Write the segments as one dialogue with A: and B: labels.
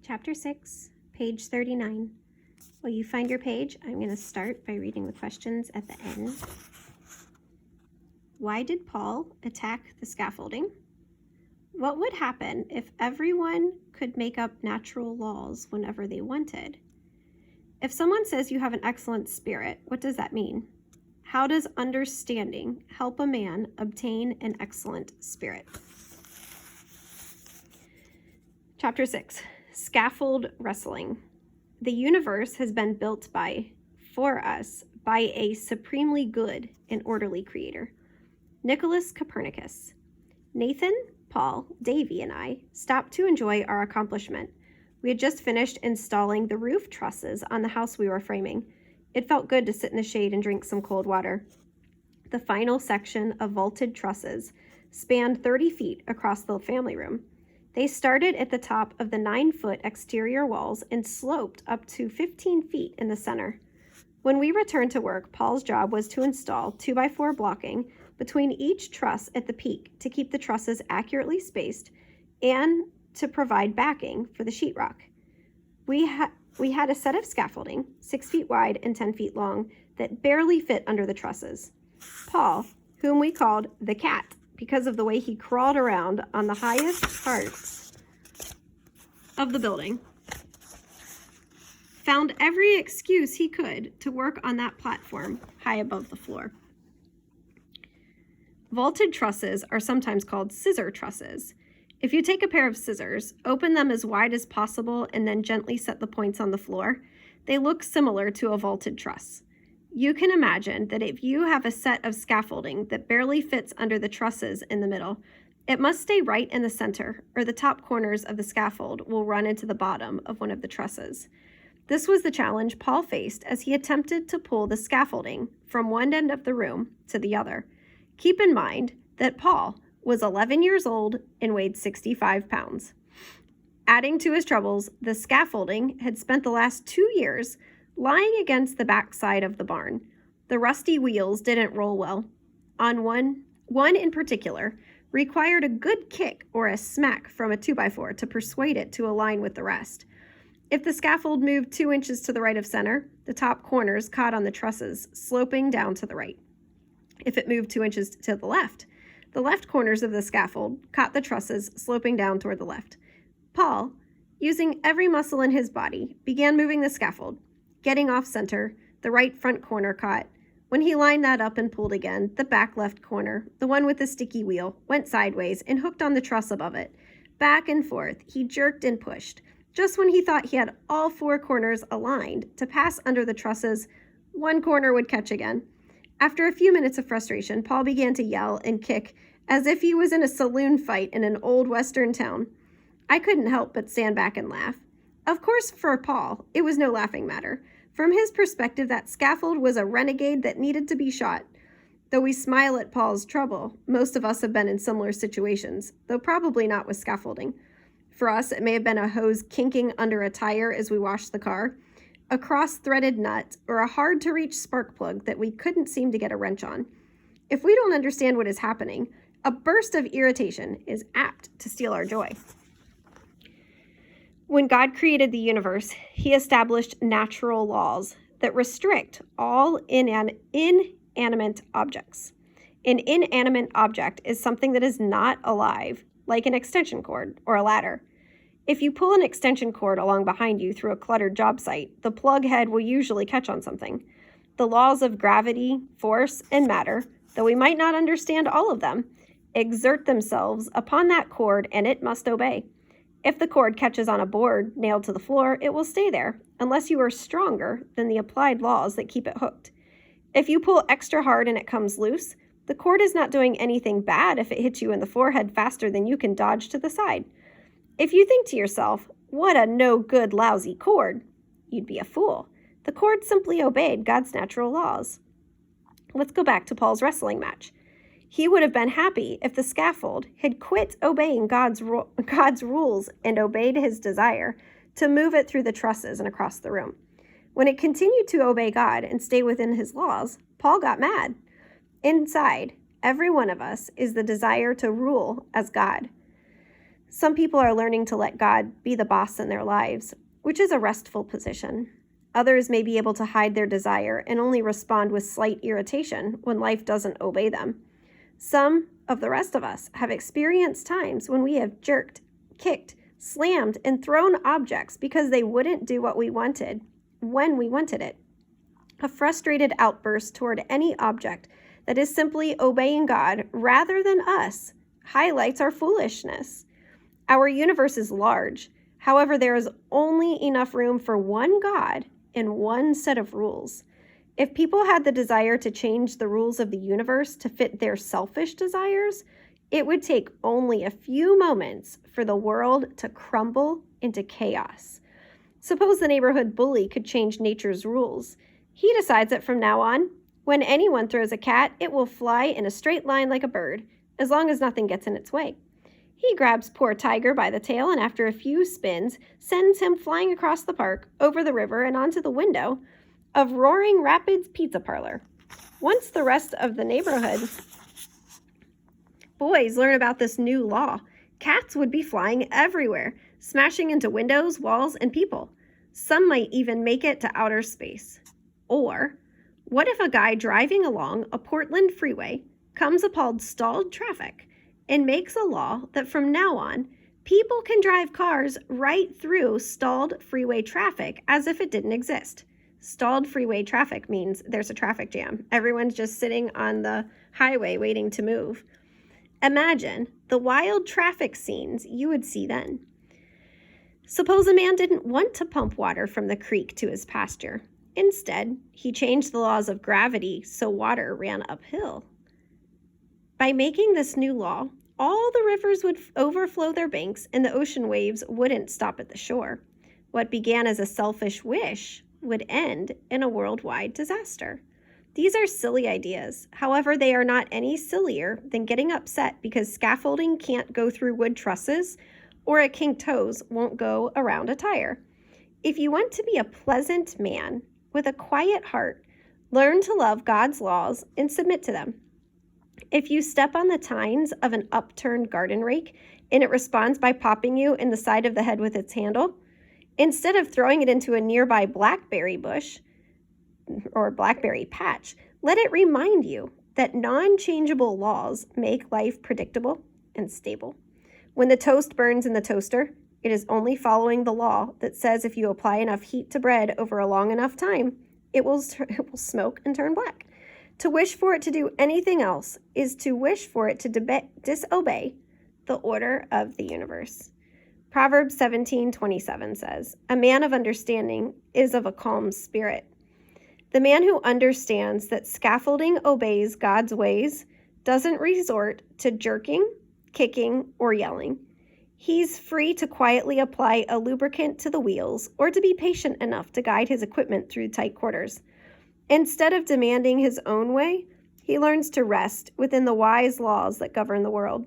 A: Chapter 6, page 39. While you find your page, I'm going to start by reading the questions at the end. Why did Paul attack the scaffolding? What would happen if everyone could make up natural laws whenever they wanted? If someone says you have an excellent spirit, what does that mean? How does understanding help a man obtain an excellent spirit? Chapter 6, Scaffold Wrestling. The universe has been built for us by a supremely good and orderly creator. Nicholas Copernicus. Nathan, Paul, Davy, and I stopped to enjoy our accomplishment. We had just finished installing the roof trusses on the house we were framing. It felt good to sit in the shade and drink some cold water. The final section of vaulted trusses spanned 30 feet across the family room. They started at the top of the 9-foot exterior walls and sloped up to 15 feet in the center. When we returned to work, Paul's job was to install 2x4 blocking between each truss at the peak to keep the trusses accurately spaced and to provide backing for the sheetrock. We had a set of scaffolding, 6 feet wide and 10 feet long, that barely fit under the trusses. Paul, whom we called the cat because of the way he crawled around on the highest parts of the building, found every excuse he could to work on that platform high above the floor. Vaulted trusses are sometimes called scissor trusses. If you take a pair of scissors, open them as wide as possible, and then gently set the points on the floor, they look similar to a vaulted truss. You can imagine that if you have a set of scaffolding that barely fits under the trusses in the middle, it must stay right in the center, or the top corners of the scaffold will run into the bottom of one of the trusses. This was the challenge Paul faced as he attempted to pull the scaffolding from one end of the room to the other. Keep in mind that Paul was 11 years old and weighed 65 pounds. Adding to his troubles, the scaffolding had spent the last 2 years lying against the back side of the barn. The rusty wheels didn't roll well. On one in particular required a good kick or a smack from a 2x4 to persuade it to align with the rest. If the scaffold moved 2 inches to the right of center, the top corners caught on the trusses, sloping down to the right. If it moved 2 inches to the left corners of the scaffold caught the trusses, sloping down toward the left. Paul, using every muscle in his body, began moving the scaffold. Getting off center, the right front corner caught. When he lined that up and pulled again, the back left corner, the one with the sticky wheel, went sideways and hooked on the truss above it. Back and forth, he jerked and pushed. Just when he thought he had all 4 corners aligned to pass under the trusses, one corner would catch again. After a few minutes of frustration, Paul began to yell and kick as if he was in a saloon fight in an old western town. I couldn't help but stand back and laugh. Of course, for Paul, it was no laughing matter. From his perspective, that scaffold was a renegade that needed to be shot. Though we smile at Paul's trouble, most of us have been in similar situations, though probably not with scaffolding. For us, it may have been a hose kinking under a tire as we washed the car, a cross-threaded nut, or a hard-to-reach spark plug that we couldn't seem to get a wrench on. If we don't understand what is happening, a burst of irritation is apt to steal our joy. When God created the universe, he established natural laws that restrict all inanimate objects. An inanimate object is something that is not alive, like an extension cord or a ladder. If you pull an extension cord along behind you through a cluttered job site, the plug head will usually catch on something. The laws of gravity, force, and matter, though we might not understand all of them, exert themselves upon that cord and it must obey. If the cord catches on a board nailed to the floor, it will stay there, unless you are stronger than the applied laws that keep it hooked. If you pull extra hard and it comes loose, the cord is not doing anything bad if it hits you in the forehead faster than you can dodge to the side. If you think to yourself, what a no-good, lousy cord, you'd be a fool. The cord simply obeyed God's natural laws. Let's go back to Paul's wrestling match. He would have been happy if the scaffold had quit obeying God's rules and obeyed his desire to move it through the trusses and across the room. When it continued to obey God and stay within his laws, Paul got mad. Inside every one of us is the desire to rule as God. Some people are learning to let God be the boss in their lives, which is a restful position. Others may be able to hide their desire and only respond with slight irritation when life doesn't obey them. Some of the rest of us have experienced times when we have jerked, kicked, slammed, and thrown objects because they wouldn't do what we wanted when we wanted it. A frustrated outburst toward any object that is simply obeying God rather than us highlights our foolishness. Our universe is large. However, there is only enough room for one God and one set of rules. If people had the desire to change the rules of the universe to fit their selfish desires, it would take only a few moments for the world to crumble into chaos. Suppose the neighborhood bully could change nature's rules. He decides that from now on, when anyone throws a cat, it will fly in a straight line like a bird, as long as nothing gets in its way. He grabs poor Tiger by the tail and after a few spins, sends him flying across the park, over the river, and onto the window of Roaring Rapids Pizza Parlor. Once the rest of the neighborhood boys learn about this new law, cats would be flying everywhere, smashing into windows, walls, and people. Some might even make it to outer space. Or, what if a guy driving along a Portland freeway comes upon stalled traffic and makes a law that from now on, people can drive cars right through stalled freeway traffic as if it didn't exist? Stalled freeway traffic means there's a traffic jam. Everyone's just sitting on the highway waiting to move. Imagine the wild traffic scenes you would see then. Suppose a man didn't want to pump water from the creek to his pasture. Instead, he changed the laws of gravity so water ran uphill. By making this new law, all the rivers would overflow their banks and the ocean waves wouldn't stop at the shore. What began as a selfish wish would end in a worldwide disaster. These are silly ideas. However, they are not any sillier than getting upset because scaffolding can't go through wood trusses or a kinked hose won't go around a tire. If you want to be a pleasant man with a quiet heart, learn to love God's laws and submit to them. If you step on the tines of an upturned garden rake and it responds by popping you in the side of the head with its handle, instead of throwing it into a nearby blackberry bush or blackberry patch, let it remind you that non-changeable laws make life predictable and stable. When the toast burns in the toaster, it is only following the law that says if you apply enough heat to bread over a long enough time, it will smoke and turn black. To wish for it to do anything else is to wish for it to disobey the order of the universe. Proverbs 17:27 says, "A man of understanding is of a calm spirit." The man who understands that scaffolding obeys God's ways doesn't resort to jerking, kicking, or yelling. He's free to quietly apply a lubricant to the wheels or to be patient enough to guide his equipment through tight quarters. Instead of demanding his own way, he learns to rest within the wise laws that govern the world.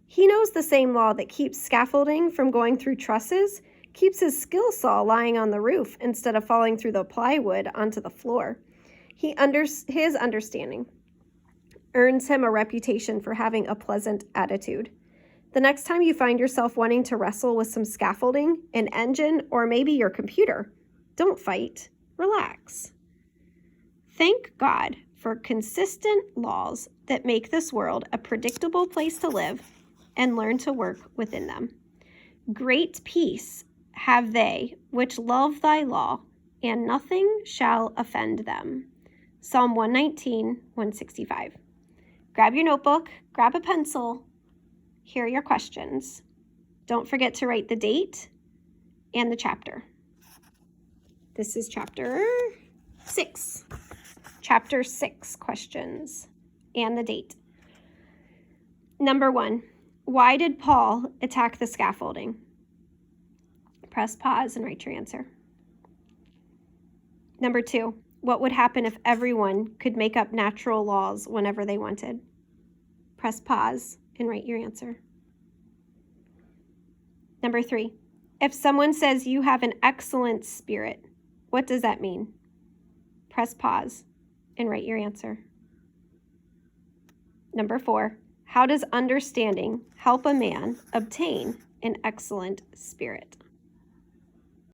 A: He knows the same law that keeps scaffolding from going through trusses keeps his skill saw lying on the roof instead of falling through the plywood onto the floor. His understanding earns him a reputation for having a pleasant attitude. The next time you find yourself wanting to wrestle with some scaffolding, an engine, or maybe your computer, don't fight, relax. Thank God for consistent laws that make this world a predictable place to live and learn to work within them. Great peace have they which love thy law, and nothing shall offend them. Psalm 119, 165. Grab your notebook, grab a pencil. Here are your questions. Don't forget to write the date and the chapter. This is chapter 6. Chapter 6 questions and the date. Number 1, why did Paul attack the scaffolding? Press pause and write your answer. Number 2, what would happen if everyone could make up natural laws whenever they wanted? Press pause and write your answer. Number 3, if someone says you have an excellent spirit, what does that mean? Press pause and write your answer. Number 4, how does understanding help a man obtain in excellent spirit.